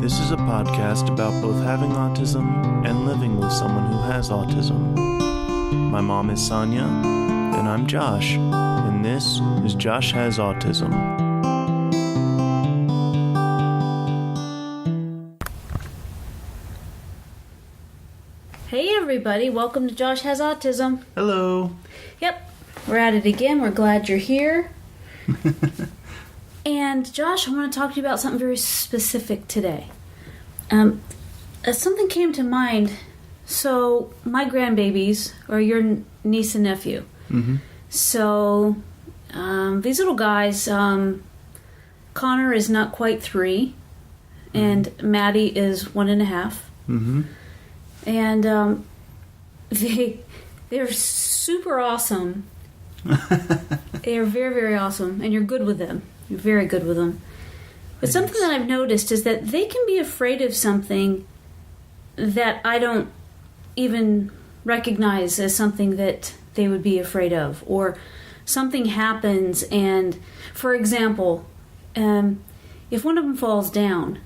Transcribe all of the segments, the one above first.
This is a podcast about both having autism and living with someone who has autism. My mom is Sonya, and I'm Josh, and this is Josh Has Autism. Hey everybody, welcome to Josh Has Autism. Hello. Yep, we're at it again. We're glad you're here. And Josh, I want to talk to you about something very specific today. Something came to mind. So my grandbabies are your niece and nephew. Mm-hmm. So these little guys, Connor is not quite 3, and Maddie is 1.5. Mm-hmm. And they're super awesome. They are very, very awesome, and you're good with them. You're very good with them. But something that I've noticed is that they can be afraid of something that I don't even recognize as something that they would be afraid of. Or something happens and, for example, if one of them falls down,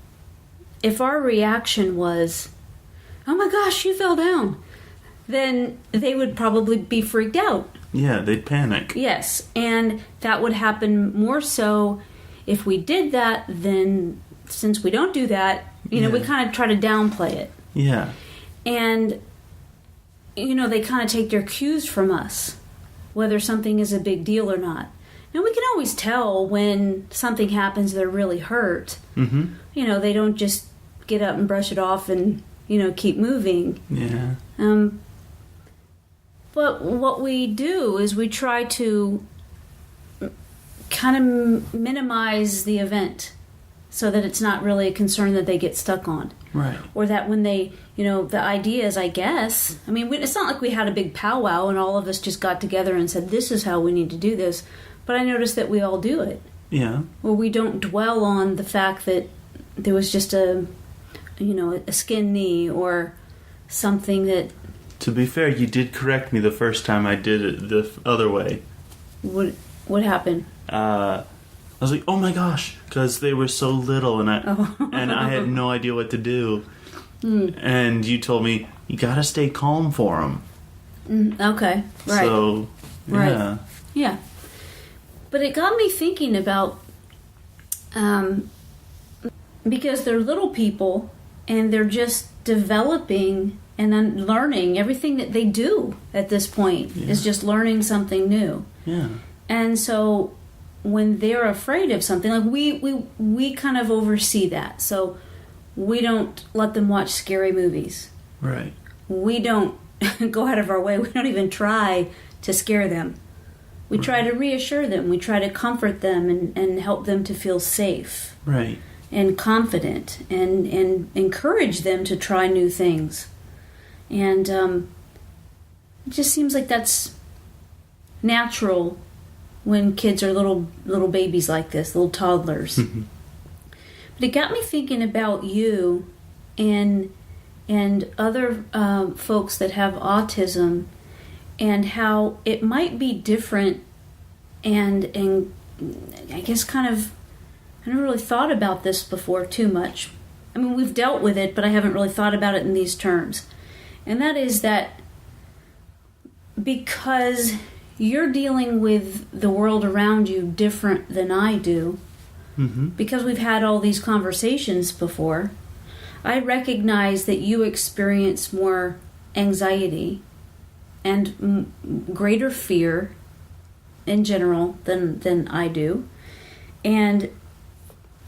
if our reaction was, "Oh my gosh, you fell down," then they would probably be freaked out. Yeah, they'd panic. Yes, and that would happen more so if we did that than since we don't do that, we kind of try to downplay it. Yeah. And, they kind of take their cues from us, whether something is a big deal or not. And we can always tell when something happens they're really hurt. Mm-hmm. They don't just get up and brush it off and, keep moving. Yeah. But what we do is we try to kind of minimize the event so that it's not really a concern that they get stuck on. Right. Or that when they, the idea is, I guess, it's not like we had a big powwow and all of us just got together and said, this is how we need to do this. But I noticed that we all do it. Yeah. Where we don't dwell on the fact that there was just a skin knee or something that... To be fair, you did correct me the first time I did it the other way. What happened? I was like, oh my gosh, because they were so little and I had no idea what to do. And you told me, you gotta stay calm for them. Okay, right. So, yeah. Right. Yeah. But it got me thinking about, because they're little people and they're just developing and learning. Everything that they do at this point is just learning something new. Yeah. And so when they're afraid of something, like we kind of oversee that. So we don't let them watch scary movies. Right. We don't go out of our way. We don't even try to scare them. We try to reassure them. We try to comfort them and help them to feel safe. Right. And confident and encourage them to try new things. And it just seems like that's natural when kids are little babies like this, little toddlers. But it got me thinking about you and other folks that have autism and how it might be different and I guess kind of, I never really thought about this before too much. We've dealt with it, but I haven't really thought about it in these terms. And that is that because you're dealing with the world around you different than I do, because we've had all these conversations before, I recognize that you experience more anxiety and greater fear in general than I do. And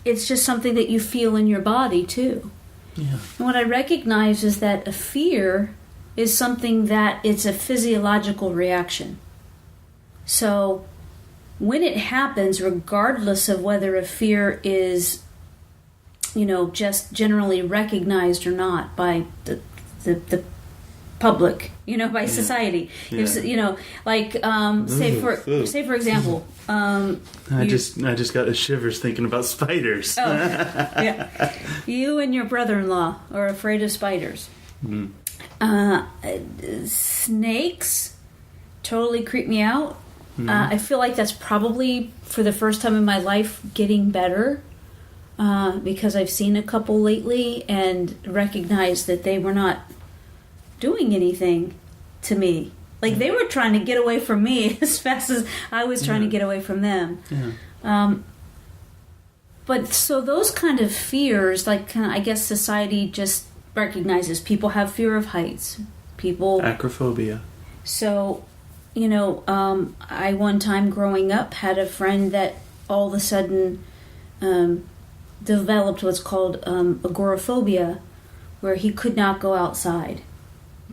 it's just something that you feel in your body too. Yeah. And what I recognize is that a fear is something that it's a physiological reaction. So when it happens, regardless of whether a fear is, just generally recognized or not by the public, by society. Yeah. If, say for example, I just got the shivers thinking about spiders. Oh, yeah. You and your brother-in-law are afraid of spiders. Snakes totally creep me out. I feel like that's probably, for the first time in my life, getting better. because I've seen a couple lately and recognized that they were not doing anything to me. Like, they were trying to get away from me as fast as I was trying to get away from them. Yeah. But so those kind of fears, like, I guess society just recognizes people have fear of heights. People... Acrophobia. So, I one time growing up had a friend that all of a sudden developed what's called agoraphobia, where he could not go outside.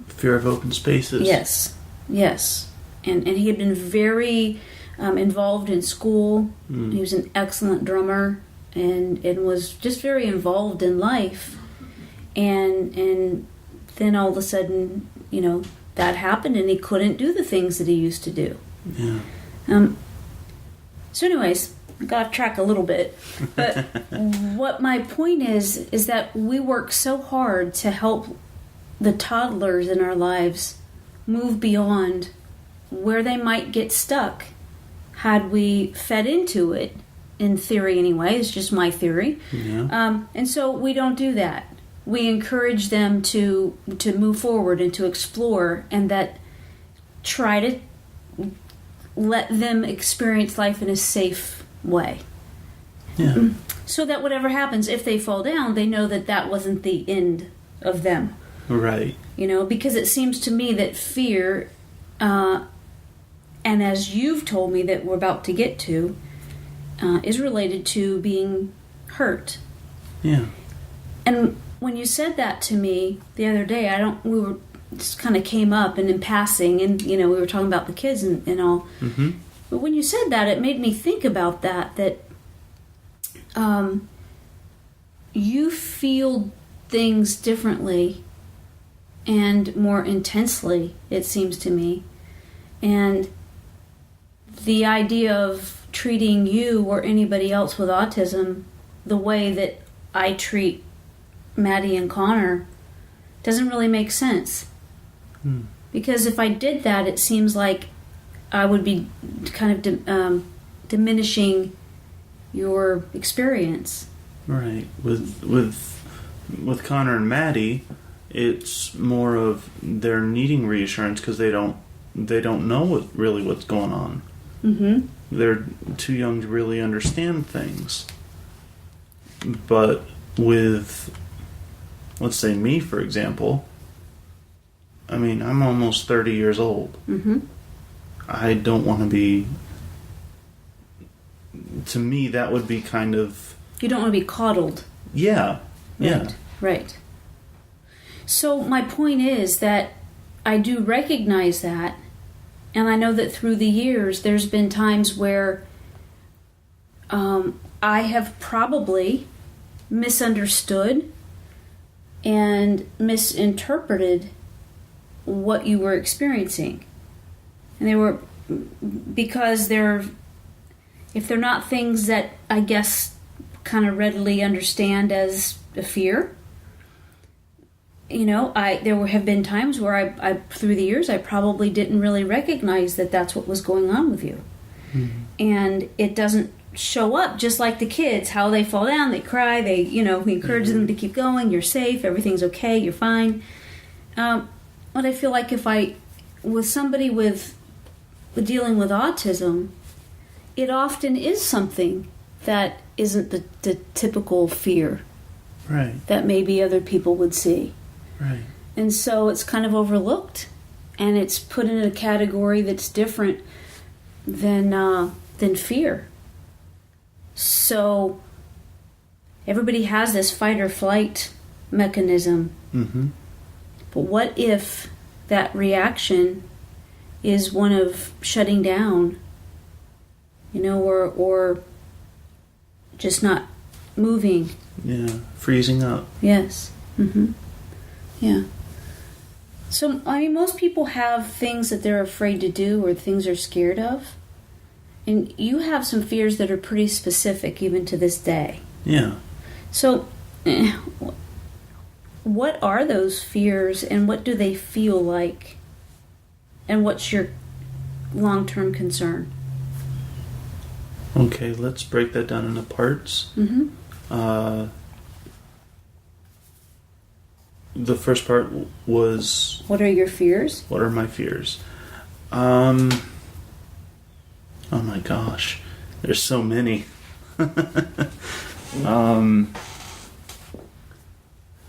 Fear of open spaces. Yes. And he had been very involved in school. He was an excellent drummer and was just very involved in life. And then all of a sudden, that happened and he couldn't do the things that he used to do. Yeah. So anyways, I got off track a little bit. But what my point is that we work so hard to help the toddlers in our lives move beyond where they might get stuck had we fed into it, in theory anyway. It's just my theory. Yeah. And so we don't do that. We encourage them to move forward and to explore, and that try to let them experience life in a safe way. Yeah. So that whatever happens, if they fall down, they know that that wasn't the end of them. Right. Because it seems to me that fear, and as you've told me that we're about to get to, is related to being hurt. Yeah. And when you said that to me the other day, we were just kind of came up and in passing, and we were talking about the kids and all. Mm-hmm. But when you said that, it made me think about that you feel things differently and more intensely, it seems to me. And the idea of treating you or anybody else with autism the way that I treat Maddie and Connor doesn't really make sense. Because if I did that, it seems like I would be kind of diminishing your experience. Right. With Connor and Maddie, it's more of they're needing reassurance because they don't know what's going on. Mm-hmm. They're too young to really understand things. But with, let's say me, for example, I mean, I'm almost 30 years old. Mm-hmm. I don't want to be... To me, that would be kind of... You don't want to be coddled. Yeah. Yeah. Right. So my point is that I do recognize that, and I know that through the years there's been times where I have probably misunderstood and misinterpreted what you were experiencing. And they were, because if they're not things that I guess kind of readily understand as a fear, there have been times where I through the years I probably didn't really recognize that that's what was going on with you. Mm-hmm. And it doesn't show up just like the kids, how they fall down, they cry, we encourage them to keep going, you're safe, everything's okay, you're fine. But I feel like if I, with somebody with dealing with autism, it often is something that isn't the typical fear. Right. That maybe other people would see. Right. And so it's kind of overlooked, and it's put in a category that's different than fear. So everybody has this fight or flight mechanism. Mm-hmm. But what if that reaction is one of shutting down, or just not moving? Yeah, freezing up. Yes. Mm-hmm. Yeah. So, most people have things that they're afraid to do or things they're scared of. And you have some fears that are pretty specific even to this day. Yeah. So, what are those fears and what do they feel like? And what's your long-term concern? Okay, let's break that down into parts. Mm-hmm. The first part was... What are your fears? What are my fears? Oh my gosh. There's so many.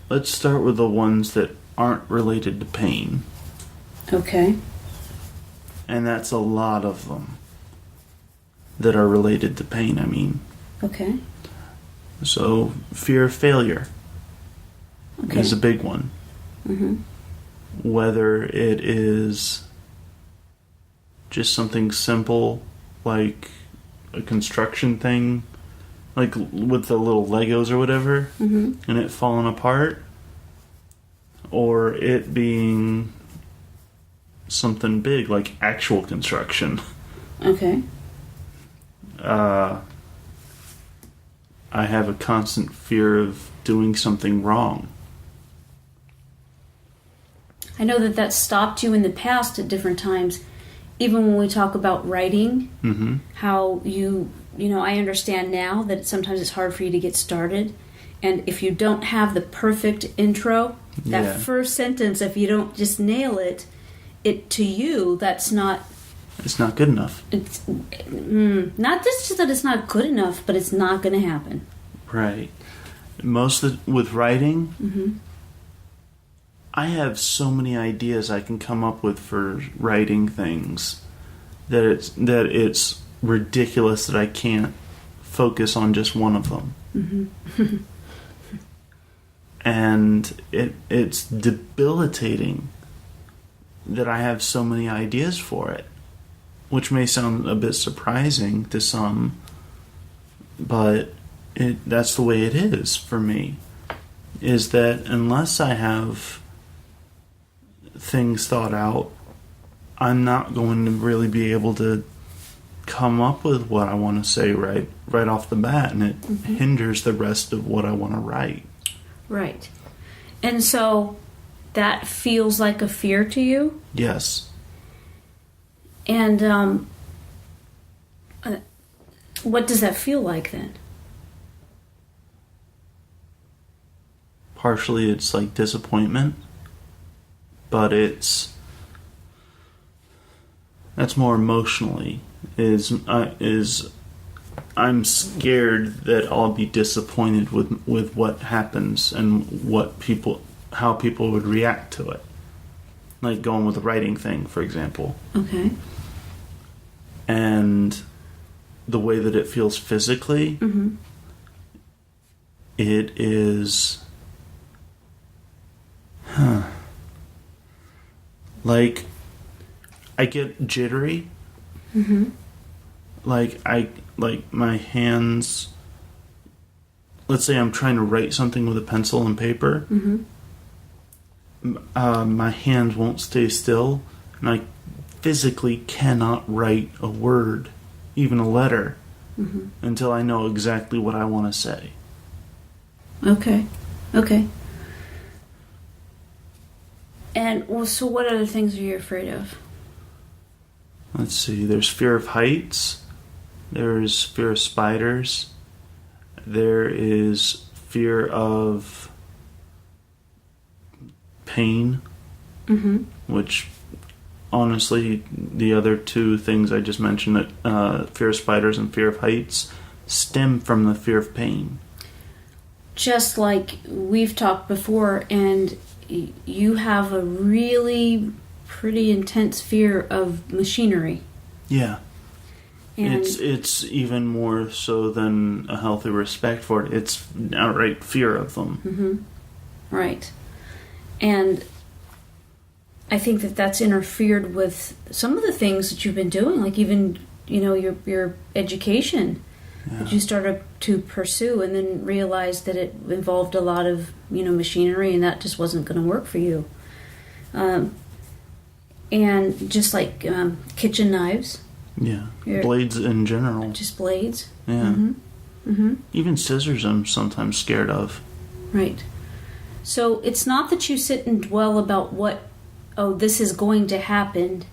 Let's start with the ones that aren't related to pain. Okay. And that's a lot of them that are related to pain, I mean. Okay. So, fear of failure is a big one. Mm-hmm. Whether it is just something simple like a construction thing, like with the little Legos or whatever, and it falling apart, or it being something big like actual construction. Okay. I have a constant fear of doing something wrong. I know that stopped you in the past at different times. Even when we talk about writing, how I understand now that sometimes it's hard for you to get started. And if you don't have the perfect intro, that first sentence, if you don't just nail it to you, that's not... It's not good enough. It's not just that it's not good enough, but it's not going to happen. Right. With writing, I have so many ideas I can come up with for writing things that it's ridiculous that I can't focus on just one of them. And it's debilitating that I have so many ideas for it, which may sound a bit surprising to some, but that's the way it is for me, is that unless I have things thought out, I'm not going to really be able to come up with what I want to say right off the bat, and it hinders the rest of what I want to write. Right. And so that feels like a fear to you? Yes. And what does that feel like then? Partially it's like disappointment, but that's more emotionally is I'm scared that I'll be disappointed with what happens and how people would react to it. Like going with the writing thing, for example. Okay. And the way that it feels physically, it is... Like, I get jittery. Like my hands... Let's say I'm trying to write something with a pencil and paper. My hands won't stay still, and I physically cannot write a word, even a letter, until I know exactly what I want to say. Okay. And so what other things are you afraid of? Let's see, there's fear of heights, there's fear of spiders, there is fear of pain, which honestly, the other two things I just mentioned, fear of spiders and fear of heights, stem from the fear of pain. Just like we've talked before, and you have a really pretty intense fear of machinery. Yeah. And it's even more so than a healthy respect for it. It's outright fear of them. Right. And I think that's interfered with some of the things that you've been doing, like even, your education that you started to pursue, and then realized that it involved a lot of, machinery, and that just wasn't going to work for you. And just like kitchen knives. Yeah. Blades in general. Just blades. Yeah. Even scissors I'm sometimes scared of. Right. So it's not that you sit and dwell about this is going to happen.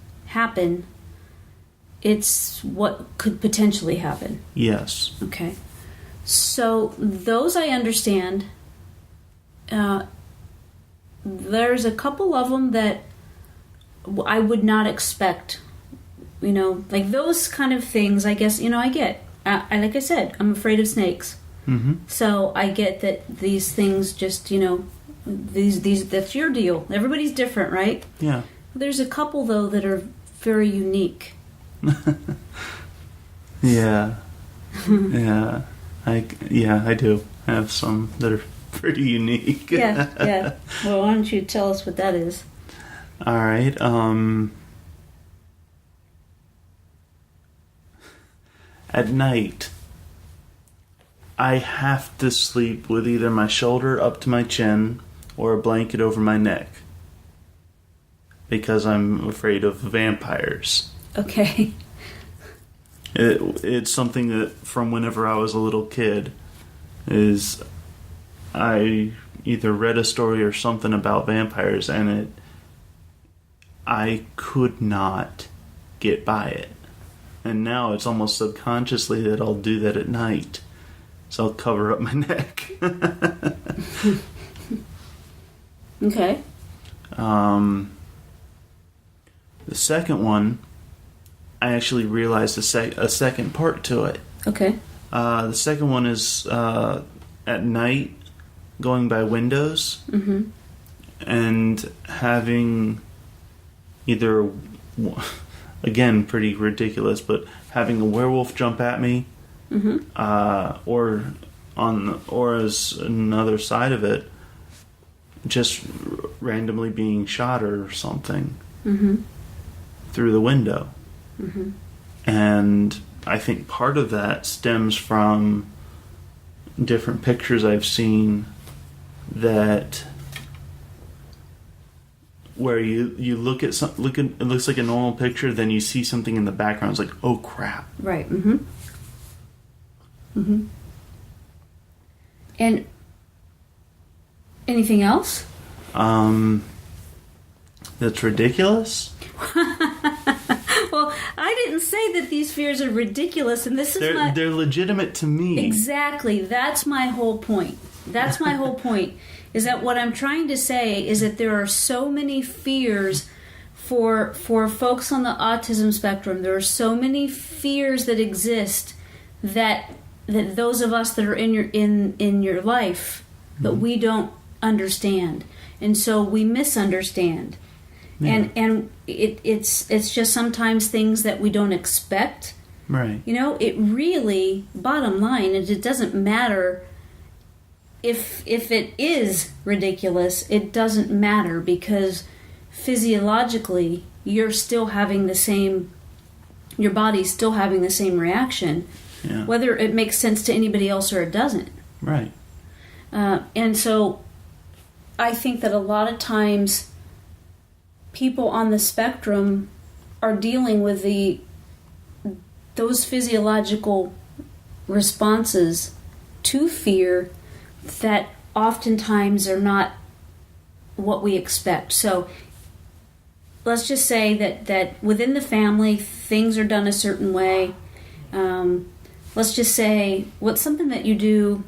It's what could potentially happen. Yes. Okay. So those I understand. There's a couple of them that I would not expect. Like those kind of things, I guess, I get. Like I said, I'm afraid of snakes. Mm-hmm. So I get that these things just, these that's your deal. Everybody's different, right? Yeah. There's a couple, though, that are very unique. Yeah. Yeah. I do have some that are pretty unique. Yeah. Well, why don't you tell us what that is? All right. At night, I have to sleep with either my shoulder up to my chin or a blanket over my neck because I'm afraid of vampires. Okay. It's something that from whenever I was a little kid is I either read a story or something about vampires and I could not get by it. And now it's almost subconsciously that I'll do that at night. So I'll cover up my neck. Okay. The second one, I actually realized a second part to it. Okay. The second one is at night, going by windows and having either, again, pretty ridiculous, but having a werewolf jump at me, or as another side of it, just randomly being shot or something through the window. And I think part of that stems from different pictures I've seen that where you look at it looks like a normal picture, then you see something in the background. It's like, oh crap! Right. And anything else? That's ridiculous. Well, I didn't say that these fears are ridiculous, and they're legitimate to me. Exactly. That's my whole point. Is that what I'm trying to say is that there are so many fears for folks on the autism spectrum. There are so many fears that exist that those of us that are in your life that we don't understand, and so we misunderstand. Yeah. And it's just sometimes things that we don't expect. Right. It really, bottom line, it doesn't matter if it is ridiculous. It doesn't matter because physiologically you're still having your body's still having the same reaction, whether it makes sense to anybody else or it doesn't. Right. And so I think that a lot of times people on the spectrum are dealing with those physiological responses to fear that oftentimes are not what we expect. So let's just say that within the family things are done a certain way. Let's just say what's something that you do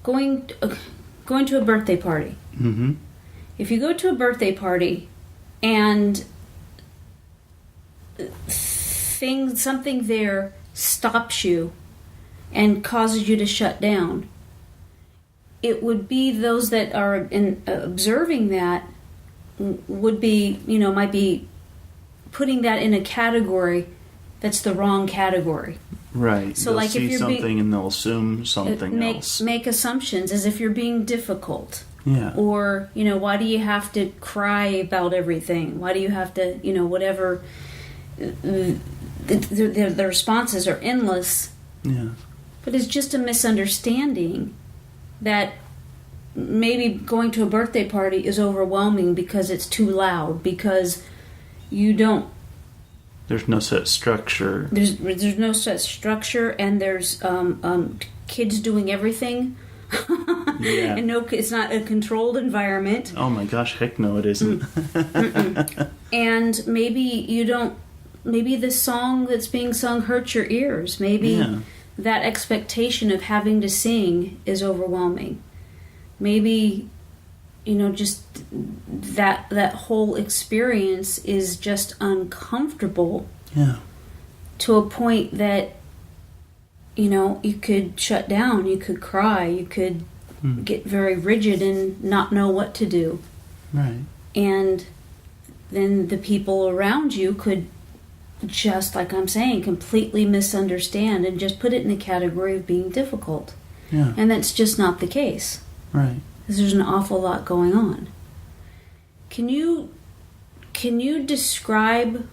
going to a birthday party. If you go to a birthday party and something there stops you and causes you to shut down, it would be those that are observing that would be, might be putting that in a category that's the wrong category. Right. So they'll like see if you're something and they'll assume something else. Make assumptions as if you're being difficult. Yeah. Or, why do you have to cry about everything? Why do you have to, whatever. The responses are endless. Yeah. But it's just a misunderstanding that maybe going to a birthday party is overwhelming because it's too loud, because you don't. There's no set structure. There's no set structure, and there's kids doing everything. Yeah. And it's not a controlled environment. Oh my gosh, heck no, it isn't. And maybe the song that's being sung hurts your ears. Maybe that expectation of having to sing is overwhelming. Maybe, just that whole experience is just uncomfortable. Yeah. To a point that, you could shut down, you could cry, you could get very rigid and not know what to do. Right. And then the people around you could, just like I'm saying, completely misunderstand and just put it in the category of being difficult. Yeah. And that's just not the case. Right. Because there's an awful lot going on. Can you describe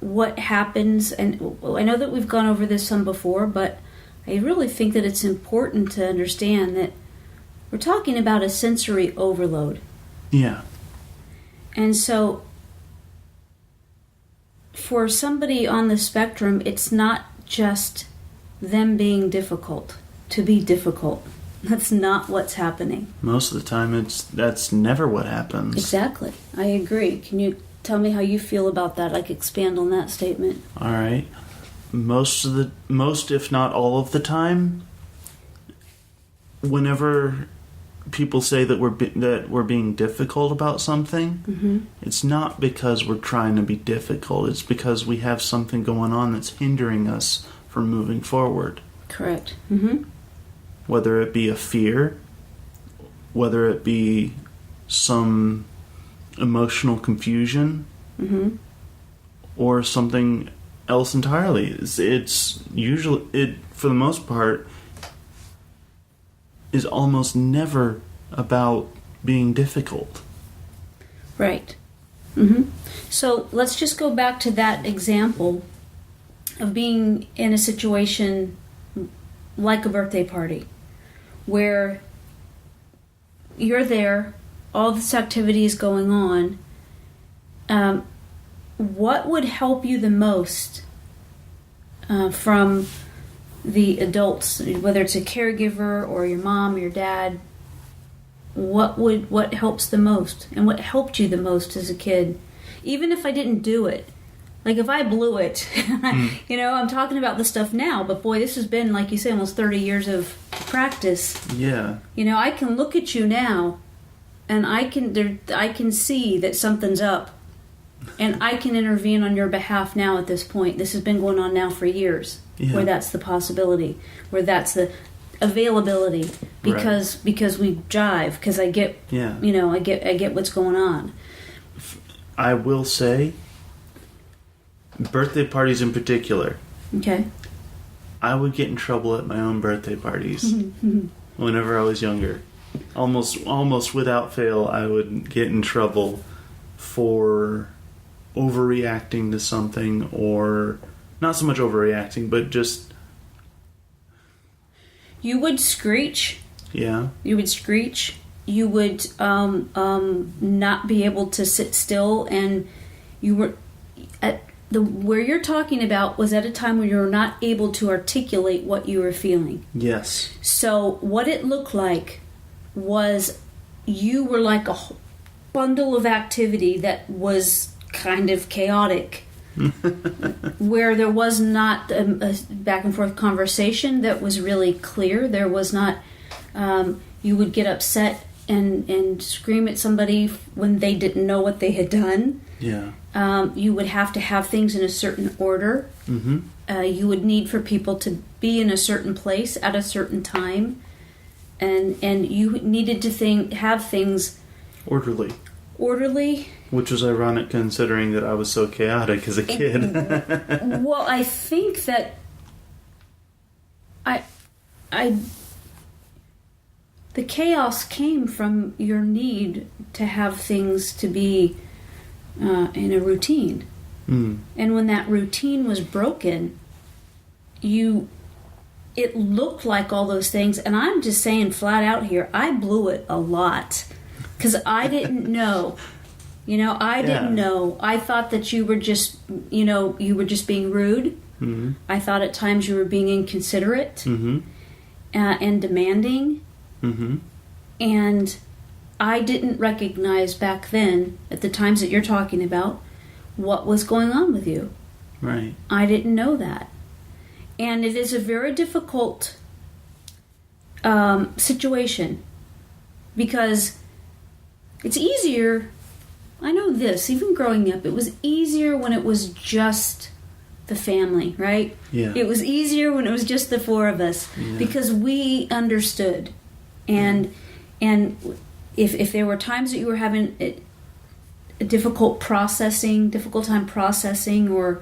what happens? And I know that we've gone over this some before, but I really think that it's important to understand that we're talking about a sensory overload. Yeah. And so for somebody on the spectrum, it's not just them being difficult to be difficult. That's not what's happening. Most of the time, that's never what happens. Exactly. I agree. Can you tell me how you feel about that? Like, expand on that statement. All right. Most, if not all of the time, whenever people say that we're being difficult about something, it's not because we're trying to be difficult. It's because we have something going on that's hindering us from moving forward. Correct. Whether it be a fear, whether it be some emotional confusion, or something else entirely. It's usually, for the most part, is almost never about being difficult. Right. So let's just go back to that example of being in a situation like a birthday party where you're there, all this activity is going on. What would help you the most from the adults, whether it's a caregiver or your mom or your dad? What helps the most, and what helped you the most as a kid? Even if I didn't do it, like if I blew it, I'm talking about this stuff now, but boy, this has been, like you say, almost 30 years of practice. Yeah. I can look at you now, and I can see that something's up, and I can intervene on your behalf now at this point. This has been going on now for years, where that's the possibility, where that's the availability, because we jive, because I get, I get what's going on. I will say, birthday parties in particular. Okay. I would get in trouble at my own birthday parties whenever I was younger. Almost without fail, I would get in trouble for overreacting to something, or not so much overreacting, but just... You would screech. Yeah. You would screech. You would not be able to sit still, and you were... where you're talking about was at a time when you were not able to articulate what you were feeling. Yes. So what it looked like was you were like a bundle of activity that was kind of chaotic, where there was not a back and forth conversation that was really clear. There was not, you would get upset and scream at somebody when they didn't know what they had done. Yeah. You would have to have things in a certain order. You would need for people to be in a certain place at a certain time, and you needed to have things orderly. Which was ironic considering that I was so chaotic as a kid. Well, I think that the chaos came from your need to have things to be in a routine. And when that routine was broken, it looked like all those things. And I'm just saying flat out here, I blew it a lot because I didn't know. I didn't know. I thought that you were just, being rude. I thought at times you were being inconsiderate and demanding. And I didn't recognize back then, at the times that you're talking about, what was going on with you. Right. I didn't know that. And it is a very difficult situation, because it's easier. I know this, even growing up, it was easier when it was just the family, right? Yeah. It was easier when it was just the four of us, because we understood. And if there were times that you were having a difficult time processing or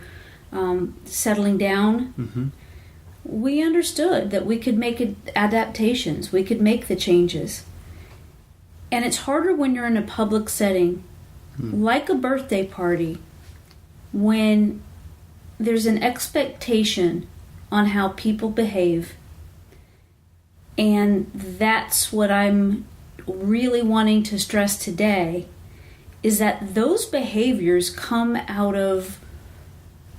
settling down, we understood that we could make adaptations, we could make the changes. And it's harder when you're in a public setting, like a birthday party, when there's an expectation on how people behave. And that's what I'm really wanting to stress today, is that those behaviors come out of,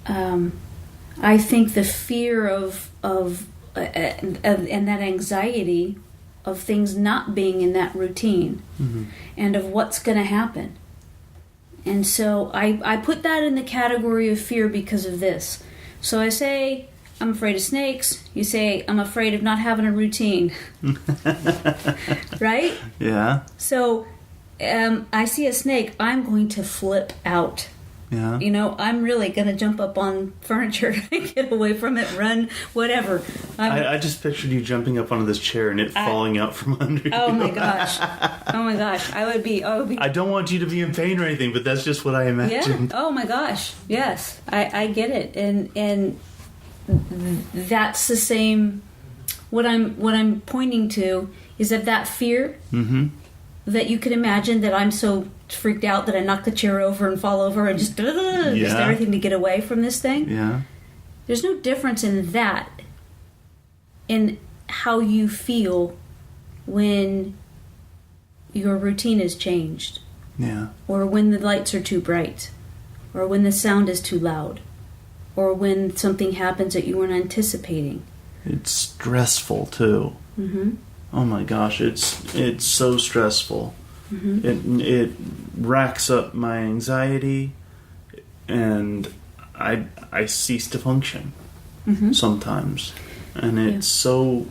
I think, the fear of and that anxiety of things not being in that routine, and of what's going to happen. And so I put that in the category of fear because of this. So I say, I'm afraid of snakes. You say, I'm afraid of not having a routine. Right? Yeah. So I see a snake, I'm going to flip out. Yeah. You know, I'm really going to jump up on furniture and get away from it, run, whatever. I just pictured you jumping up onto this chair and it falling out from under you. Oh my gosh. I would be. I don't want you to be in pain or anything, but that's just what I imagined. Yeah. Oh my gosh. Yes. I get it. And that's the same. What I'm pointing to is that fear that you can imagine, that I'm so freaked out that I knock the chair over and fall over and just everything to get away from this thing. Yeah. There's no difference in that, in how you feel when your routine is changed. Yeah. Or when the lights are too bright, or when the sound is too loud, or when something happens that you weren't anticipating. It's stressful too. Oh my gosh, it's so stressful. It racks up my anxiety, and I cease to function sometimes, and it's so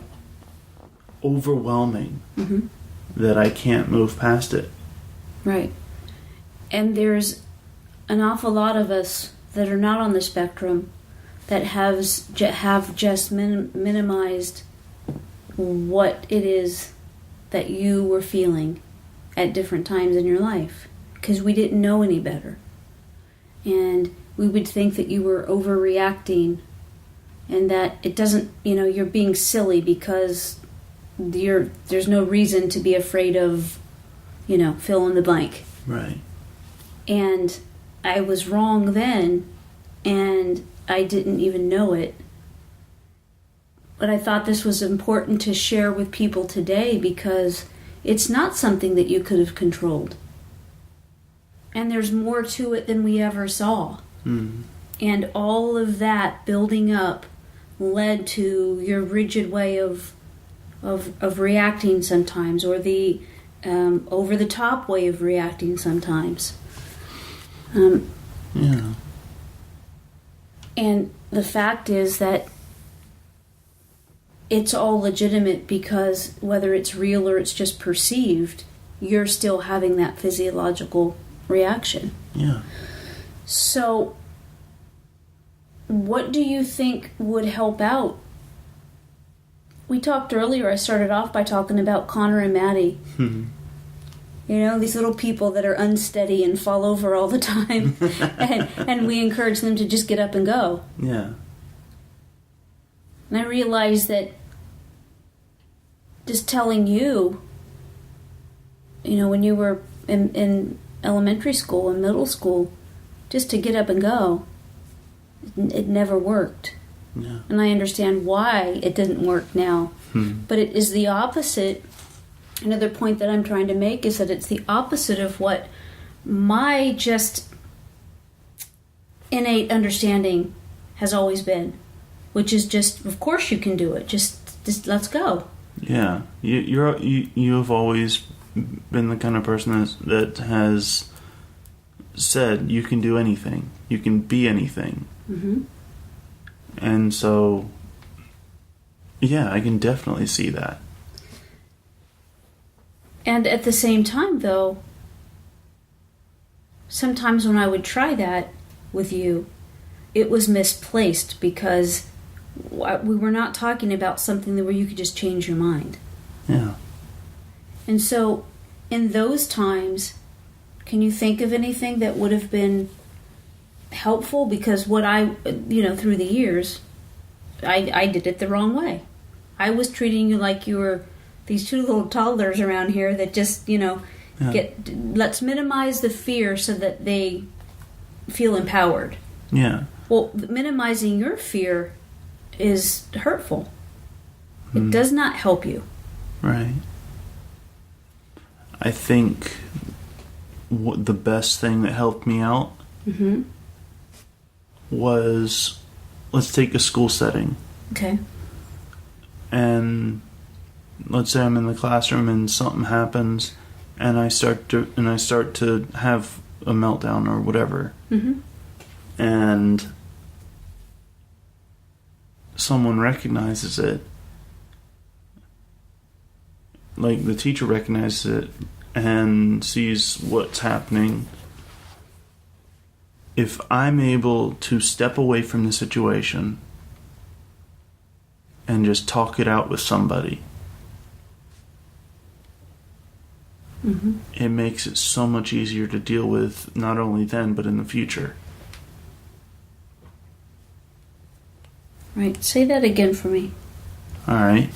overwhelming that I can't move past it. Right. And there's an awful lot of us that are not on the spectrum that have just minimized what it is that you were feeling at different times in your life, because we didn't know any better. And we would think that you were overreacting, and that it doesn't, you're being silly because there's no reason to be afraid of, fill in the blank. Right. And I was wrong then, and I didn't even know it. But I thought this was important to share with people today, because it's not something that you could have controlled. And there's more to it than we ever saw. And all of that building up led to your rigid way of reacting sometimes, or the over-the-top way of reacting sometimes. Yeah. And the fact is that it's all legitimate, because whether it's real or it's just perceived, you're still having that physiological reaction. Yeah. So, what do you think would help out? We talked earlier, I started off by talking about Connor and Maddie. These little people that are unsteady and fall over all the time. and we encourage them to just get up and go. Yeah. And I realized that just telling you, when you were in elementary school and middle school, just to get up and go, it never worked. Yeah. And I understand why it didn't work now. But it is the opposite. Another point that I'm trying to make is that it's the opposite of what my just innate understanding has always been, which is just, of course you can do it. Just let's go. Yeah, you have always been the kind of person that has said you can do anything, you can be anything, and so Yeah, I can definitely see that. And at the same time, though, sometimes when I would try that with you, it was misplaced because we were not talking about something where you could just change your mind. Yeah. And so, in those times, can you think of anything that would have been helpful? Because what through the years, I did it the wrong way. I was treating you like you were these two little toddlers around here that just, let's minimize the fear so that they feel empowered. Yeah. Well, minimizing your fear is hurtful. It does not help you. Right. I think the best thing that helped me out was, let's take a school setting. Okay. And let's say I'm in the classroom and something happens, and I start to have a meltdown or whatever, and someone recognizes it, like the teacher recognizes it and sees what's happening. If I'm able to step away from the situation and just talk it out with somebody, it makes it so much easier to deal with, not only then, but in the future. Right. Say that again for me. All right.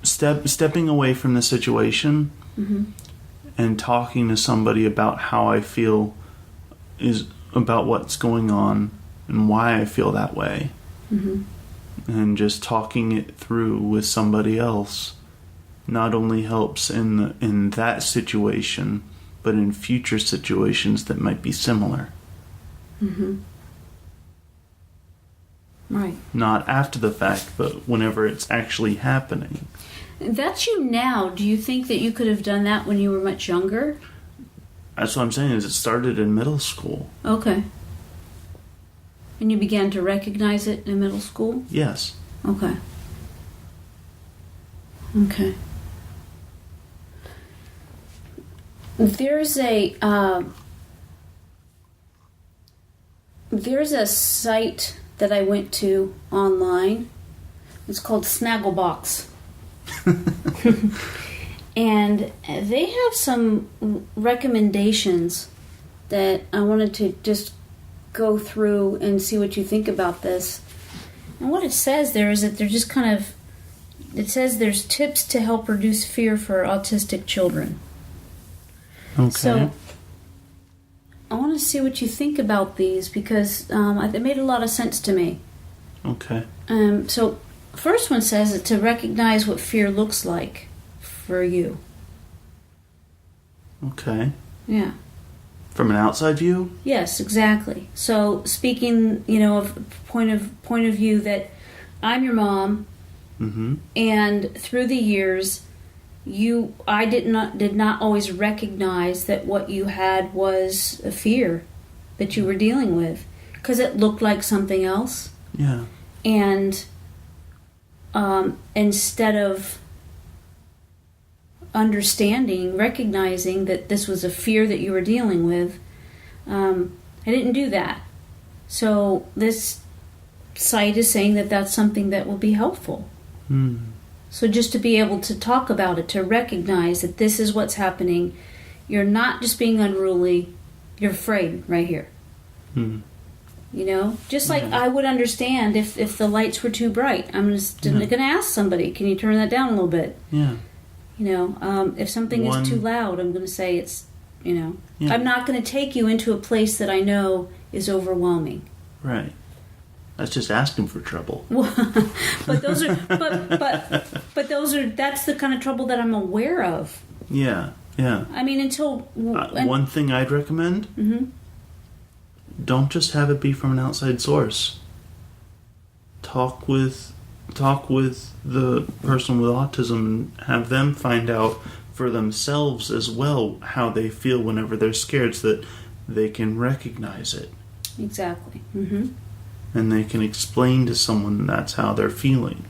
Stepping away from the situation and talking to somebody about how I feel is about what's going on and why I feel that way, and just talking it through with somebody else not only helps in that situation, but in future situations that might be similar. Right. Not after the fact, but whenever it's actually happening. That's you now. Do you think that you could have done that when you were much younger? That's what I'm saying, is it started in middle school. Okay. And you began to recognize it in middle school? Yes. Okay. Okay. There's a site that I went to online. It's called Snagglebox. And they have some recommendations that I wanted to just go through and see what you think about this. And what it says there is that they're just it says there's tips to help reduce fear for autistic children. Okay. So I want to see what you think about these because it made a lot of sense to me. Okay. So first one says that to recognize what fear looks like for you. Okay. Yeah. From an outside view? Yes, exactly. So speaking, of point of view that I'm your mom, and through the years, I did not always recognize that what you had was a fear that you were dealing with because it looked like something else. Yeah. And instead of recognizing that this was a fear that you were dealing with, I didn't do that. So this site is saying that that's something that will be helpful. So just to be able to talk about it, to recognize that this is what's happening. You're not just being unruly, you're afraid right here. Just like I would understand if the lights were too bright. I'm just going to ask somebody, can you turn that down a little bit? Yeah. If something is too loud, I'm going to say it's, I'm not going to take you into a place that I know is overwhelming. Right. That's just asking for trouble. But that's the kind of trouble that I'm aware of. Yeah. Yeah. I mean, until one thing I'd recommend: don't just have it be from an outside source. Talk with the person with autism and have them find out for themselves as well how they feel whenever they're scared, so that they can recognize it. Exactly. Mm-hmm. And they can explain to someone that's how they're feeling.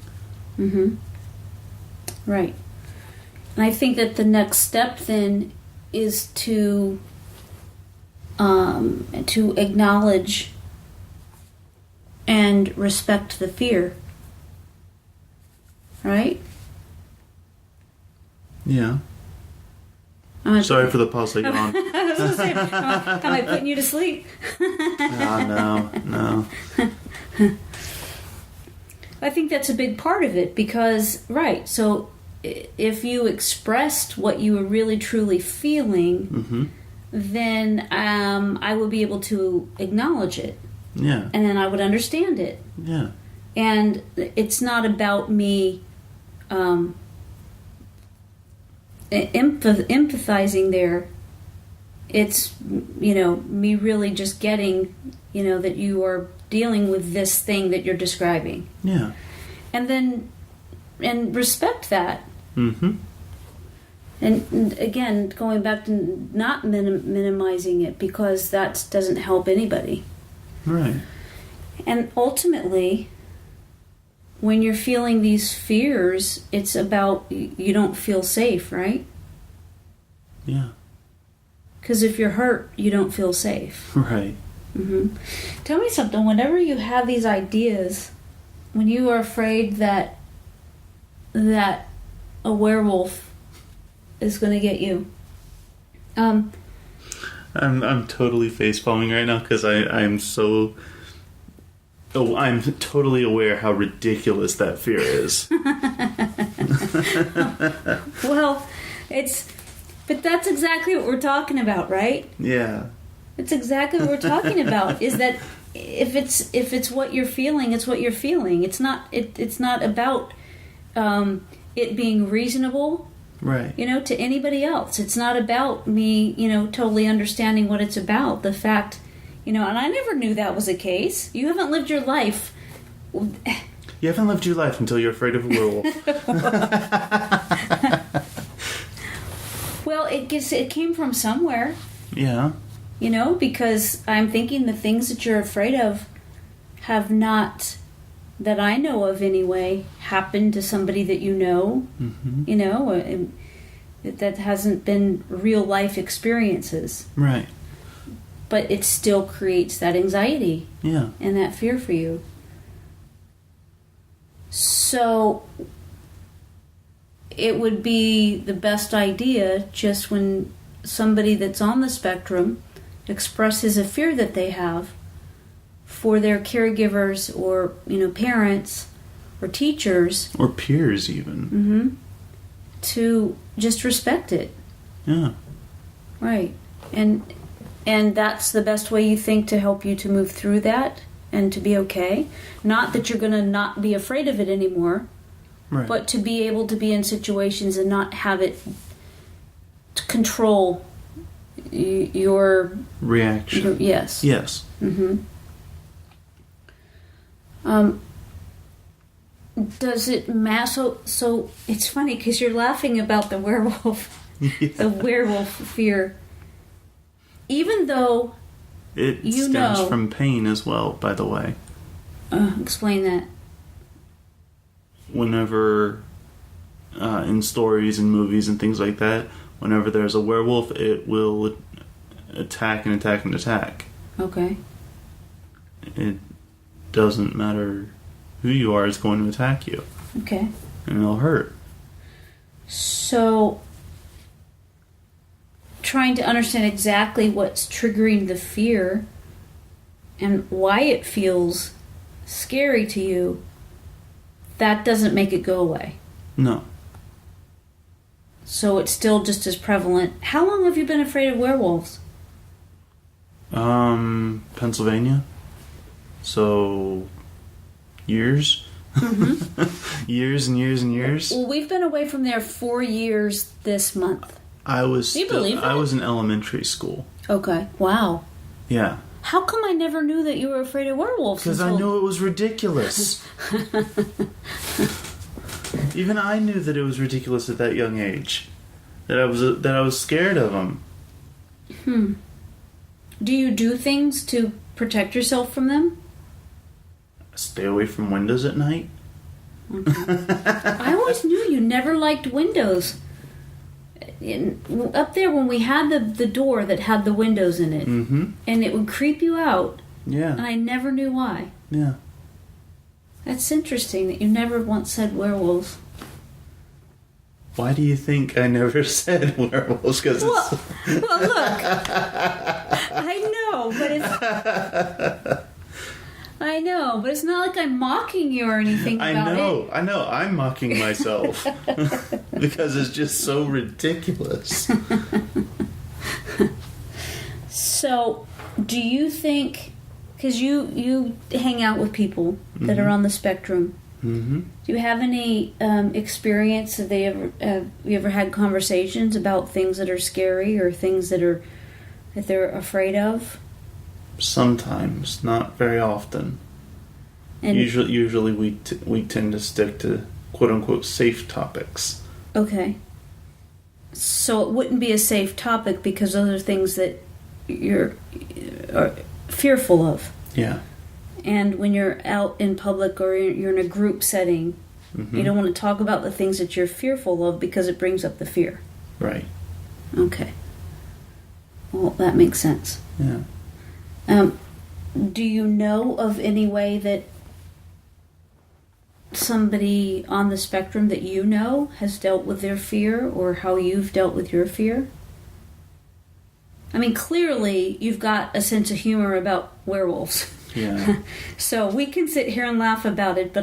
Mm-hmm. Right. And I think that the next step then is to acknowledge and respect the fear. Right? Yeah. Sorry for the pause. Like, on. I was going to say, am I putting you to sleep? No. I think that's a big part of it because, right, so if you expressed what you were really truly feeling, mm-hmm. then I would be able to acknowledge it. Yeah. And then I would understand it. Yeah. And it's not about me empathizing there. It's, me really just getting, that you are dealing with this thing that you're describing. Yeah. And respect that. Mm-hmm. And again, going back to not minimizing it, because that doesn't help anybody. Right. And ultimately, when you're feeling these fears, it's about you don't feel safe, right? Yeah. Because if you're hurt, you don't feel safe. Right. Mm-hmm. Tell me something. Whenever you have these ideas, when you are afraid that a werewolf is going to get you, I'm totally face palming right now because I'm so. Oh, I'm totally aware how ridiculous that fear is. Well, but that's exactly what we're talking about, right? Yeah. It's exactly what we're talking about. Is that if it's what you're feeling, it's what you're feeling. It's not about it being reasonable, right? To anybody else. It's not about me, totally understanding what it's about. The fact, and I never knew that was the case. You haven't lived your life. You haven't lived your life until you're afraid of a werewolf. Well, it came from somewhere. Yeah. Because I'm thinking the things that you're afraid of have not, that I know of anyway, happened to somebody that you know. Mm-hmm. That hasn't been real life experiences. Right. But it still creates that anxiety. Yeah. And that fear for you. So it would be the best idea just when somebody that's on the spectrum expresses a fear that they have for their caregivers or parents or teachers or peers even, mm-hmm, to just respect it. Yeah. Right. And that's the best way you think to help you to move through that and to be okay. Not that you're going to not be afraid of it anymore, right, but to be able to be in situations and not have it to control your reaction. Yes. Yes. Mm-hmm. Does it matter? So it's funny because you're laughing about the werewolf, yeah, the werewolf fear, even though it stems from pain as well. By the way, explain that. Whenever in stories and movies and things like that, whenever there's a werewolf, it will attack and attack and attack. Okay. It doesn't matter who you are, it's going to attack you. Okay. And it'll hurt. So, trying to understand exactly what's triggering the fear and why it feels scary to you, that doesn't make it go away. No. So it's still just as prevalent. How long have you been afraid of werewolves? Pennsylvania. So, years. Mm-hmm. Years and years and years. Well, we've been away from there 4 years this month. I was. Do you believe that? I was in elementary school. Okay. Wow. Yeah. How come I never knew that you were afraid of werewolves? Because I knew it was ridiculous. Even I knew that it was ridiculous at that young age. That I was scared of them. Do you do things to protect yourself from them? Stay away from windows at night. Okay. I always knew you never liked windows. Up there when we had the door that had the windows in it, and it would creep you out. Yeah. And I never knew why. Yeah. That's interesting that you never once said werewolves. Why do you think I never said werewolves? Because well, look, I know, but it's not like I'm mocking you or anything about it. I know. I'm mocking myself because it's just so ridiculous. So, do you think? Because you hang out with people that are on the spectrum. Mm-hmm. Do you have any experience? Have you ever had conversations about things that are scary or things that they're afraid of? Sometimes, not very often. And usually we tend to stick to quote unquote safe topics. Okay. So it wouldn't be a safe topic because those are things that you're fearful of. Yeah. And when you're out in public or you're in a group setting, you don't want to talk about the things that you're fearful of because it brings up the fear. Right. Okay. Well, that makes sense. Yeah. Do you know of any way that somebody on the spectrum that you know has dealt with their fear, or how you've dealt with your fear? I mean, clearly you've got a sense of humor about werewolves. Yeah. So we can sit here and laugh about it, but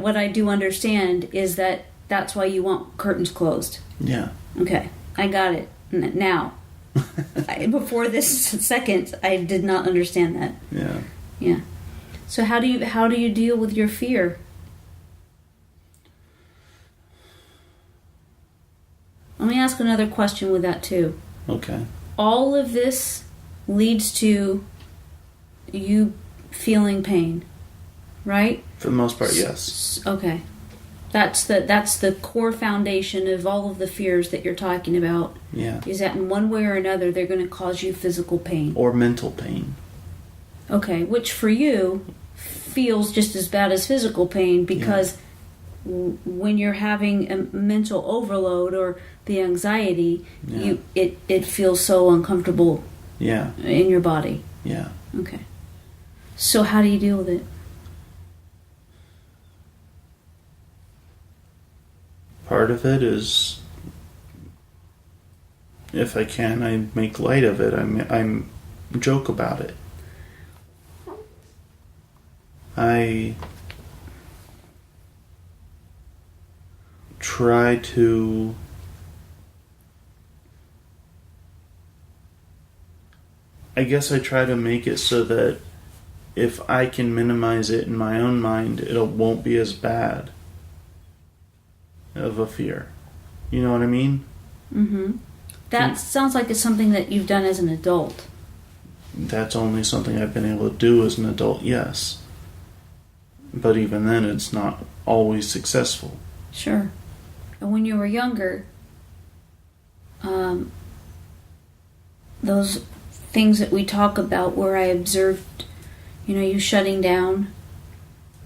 what I do understand is that that's why you want curtains closed. Yeah. Okay, I got it now. Before this second, I did not understand that. Yeah. Yeah. So how do you deal with your fear? Let me ask another question with that too. Okay. All of this leads to you feeling pain, right? For the most part, yes. Okay. That's the core foundation of all of the fears that you're talking about. Yeah. Is that in one way or another they're going to cause you physical pain. Or mental pain. Okay, which for you feels just as bad as physical pain because when you're having a mental overload or the anxiety, it feels so uncomfortable in your body. Yeah. Okay. So how do you deal with it? Part of it is, if I can, I make light of it. I'm joke about it. I try to make it so that if I can minimize it in my own mind, it won't be as bad of a fear. You know what I mean? Mm-hmm. That sounds like it's something that you've done as an adult. That's only something I've been able to do as an adult, yes. But even then, it's not always successful. Sure. And when you were younger, those things that we talk about where I observed, you shutting down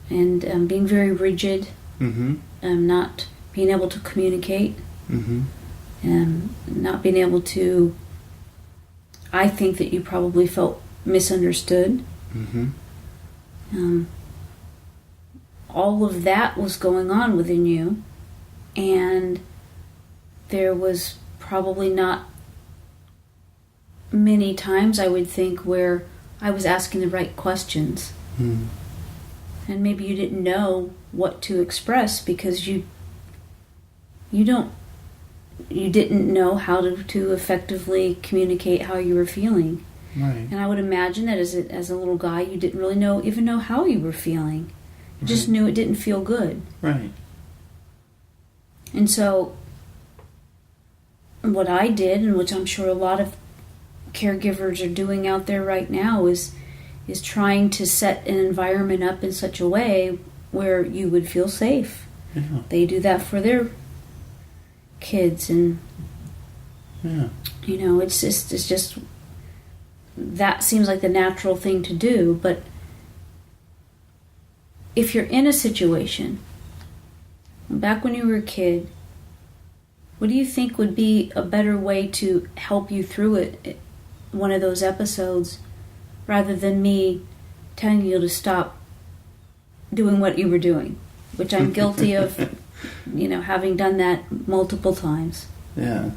and being very rigid, not being able to communicate, and not being able to, I think that you probably felt misunderstood. All of that was going on within you, and there was probably not many times, I would think, where I was asking the right questions. And maybe you didn't know what to express because you didn't know how to effectively communicate how you were feeling. Right. And I would imagine that as a little guy, you didn't really even know how you were feeling. You just knew it didn't feel good. Right. And so what I did, and which I'm sure a lot of caregivers are doing out there right now, is trying to set an environment up in such a way where you would feel safe. Yeah. They do that for their kids, and it's just that seems like the natural thing to do, but if you're in a situation, back when you were a kid, what do you think would be a better way to help you through it, one of those episodes, rather than me telling you to stop doing what you were doing, which I'm guilty of, having done that multiple times. Yeah.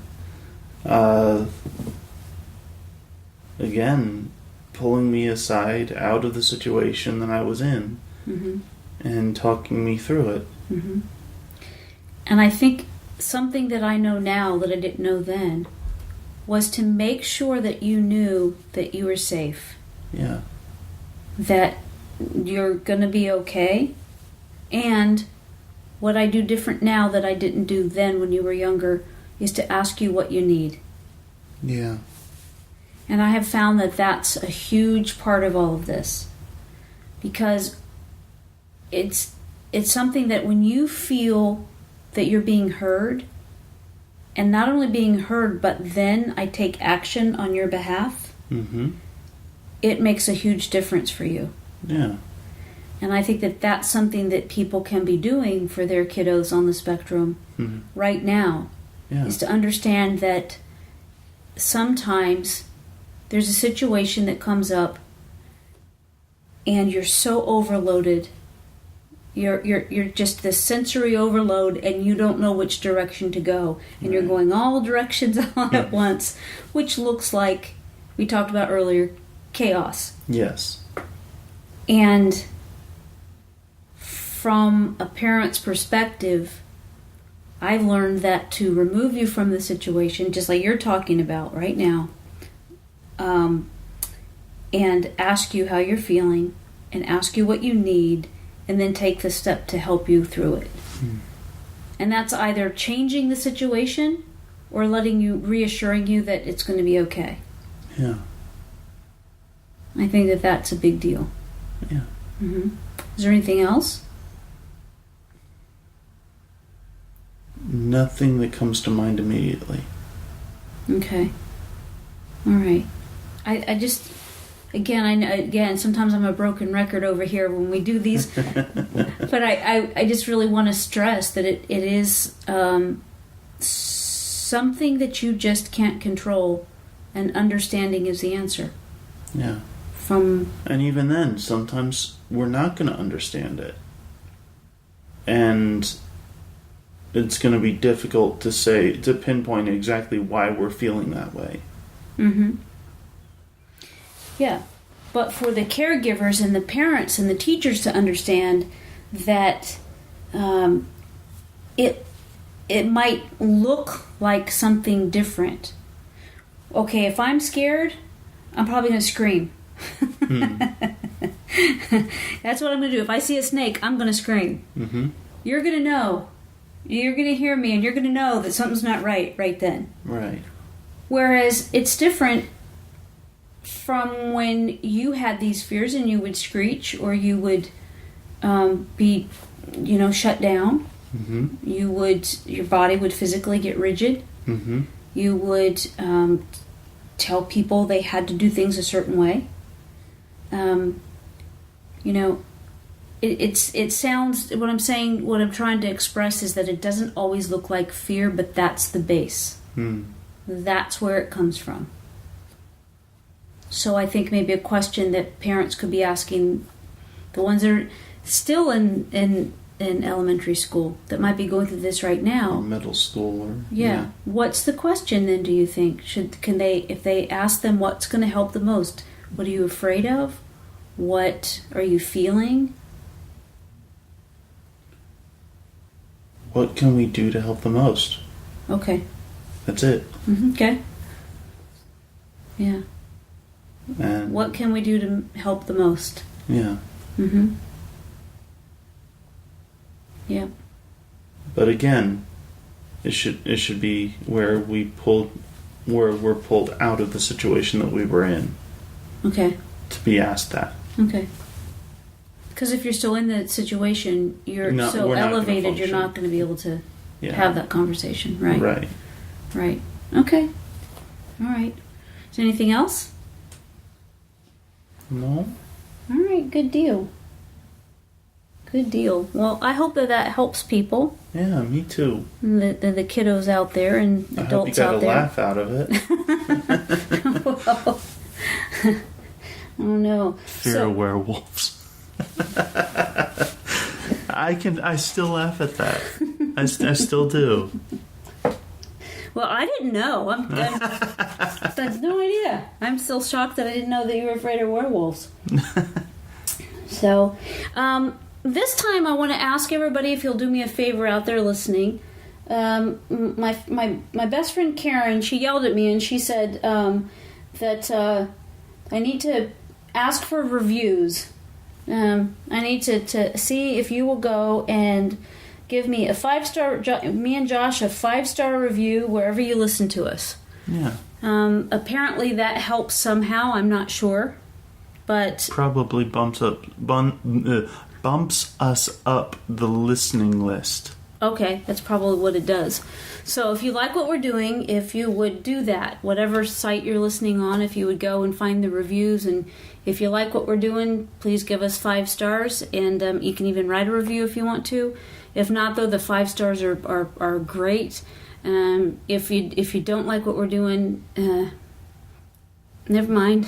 Again, pulling me aside out of the situation that I was in, mm-hmm. and talking me through it. Mm-hmm. And I think something that I know now that I didn't know then was to make sure that you knew that you were safe. Yeah. That you're going to be okay. And what I do different now that I didn't do then when you were younger is to ask you what you need. Yeah. And I have found that that's a huge part of all of this. Because it's something that when you feel that you're being heard, and not only being heard, but then I take action on your behalf, mm-hmm. it makes a huge difference for you. Yeah. And I think that that's something that people can be doing for their kiddos on the spectrum mm-hmm. right now, is to understand that sometimes there's a situation that comes up and you're so overloaded. You're just this sensory overload, and you don't know which direction to go, and right. you're going all directions all at once, which looks like, we talked about earlier, chaos. Yes. And from a parent's perspective, I've learned that to remove you from the situation, just like you're talking about right now, and ask you how you're feeling, and ask you what you need, and then take the step to help you through it. And that's either changing the situation or reassuring you that it's going to be okay. Yeah. I think that that's a big deal. Yeah. Mm-hmm. Is there anything else? Nothing that comes to mind immediately. Okay. All right. I just... Again, sometimes I'm a broken record over here when we do these, but I just really want to stress that it is something that you just can't control, and understanding is the answer. Yeah. And even then, sometimes we're not going to understand it. And it's going to be difficult to pinpoint exactly why we're feeling that way. Mm-hmm. Yeah, but for the caregivers and the parents and the teachers to understand that it might look like something different. Okay, if I'm scared, I'm probably going to scream. That's what I'm going to do. If I see a snake, I'm going to scream. Mm-hmm. You're going to know. You're going to hear me, and you're going to know that something's not right then. Right. Whereas it's different from when you had these fears and you would screech, or you would be, shut down. Mm-hmm. Your body would physically get rigid. Mm-hmm. You would tell people they had to do things a certain way. It sounds, what I'm saying, what I'm trying to express is that it doesn't always look like fear, but that's the base. That's where it comes from. So I think maybe a question that parents could be asking, the ones that are still in elementary school, that might be going through this right now. Or middle school. Yeah. What's the question then, do you think? If they ask them what's going to help the most, what are you afraid of? What are you feeling? What can we do to help the most? Okay. That's it. Mm-hmm. Okay. Yeah. And what can we do to help the most? Yeah. Mm-hmm. Yeah. But again, it should be where we're pulled out of the situation that we were in. Okay. To be asked that. Okay. Because if you're still in that situation, you're so elevated, you're not going to be able to have that conversation, right? Right. Right. Okay. All right. Is there anything else? No. All right, good deal. Good deal. Well, I hope that helps people. Yeah, me too. The kiddos out there and adults out there. I hope you got a laugh out of it. Well, oh no. Fear of werewolves. I still laugh at that. I still do. Well, I didn't know. That's no idea. I'm still shocked that I didn't know that you were afraid of werewolves. So, this time I want to ask everybody if you'll do me a favor out there listening. My best friend Karen, she yelled at me and she said that I need to ask for reviews. I need to see if you will go and give me a 5-star, me and Josh, a 5-star review wherever you listen to us. Yeah. Apparently that helps somehow. I'm not sure, but probably bumps us up the listening list. Okay, that's probably what it does. So if you like what we're doing, if you would do that, whatever site you're listening on, if you would go and find the reviews, and if you like what we're doing, please give us 5 stars, and you can even write a review if you want to. If not, though, the 5 stars are great. If you don't like what we're doing, never mind.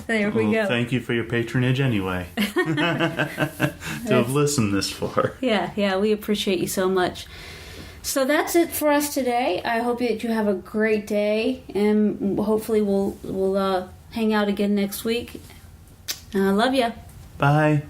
There we go. Thank you for your patronage anyway. To have listened this far. Yeah, we appreciate you so much. So that's it for us today. I hope that you have a great day, and hopefully we'll hang out again next week. I love you. Bye.